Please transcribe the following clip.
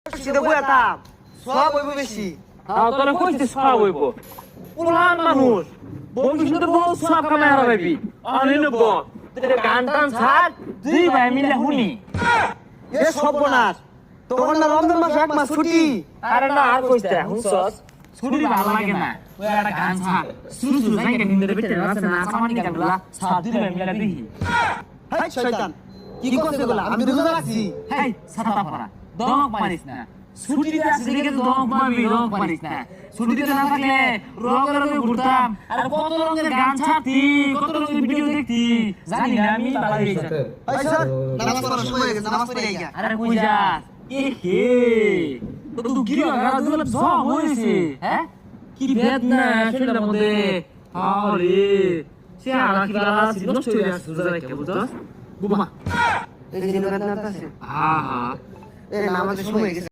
সিধে বইতাম সব হইব বেশি তোরা কইছিস সব হইব পুরান মানুষ ভবিষ্যতে বহুত সব কামাই হারাবি অনিন বল তোর গান টান ছাড় দুই ভাই মিলে হুনি এ সর্বনাশ তখন না রমজান মাস এক মাস ছুটি আরে না আর কইতে হুনছস ছুটি ভালো লাগে না ওই একটা গান ছাড় শুরু শুরু জায়গা নিন্দে বেটে আছে না সামান্য গানগুলা ছাড় দুই ভাই মিলে দেখি হাই শয়তান কি করছে বলা আমি রোজা রাখছি হেই ছাতা পড়া দমক মারিস না ছুটিতে আসিস দেখে তো দমক মারবি রং মারিস না ছুটিতে না থাকলে রঙে রঙে ঘুরতাম আর কত রঙের গান ছাড়তি কত রঙের ভিডিও দেখতি জানি না আমি ভালো হইছে এই স্যার নামাজ পড়ার সময় হয়ে গেছে নামাজ পড়ে আইগা আরে কই যাস এ হে তো তুই কি লাগা দুলা সব হইছে হ্যাঁ কি বেদনা শরীরের মধ্যে আরে সে আলা কি বালা ছিল নষ্ট হয়ে যাচ্ছে রোজা রেখে বুঝছস বুমা এই যে বেদনা আছে হ্যাঁ হ্যাঁ এ নামাজের সময় হয়ে গেছে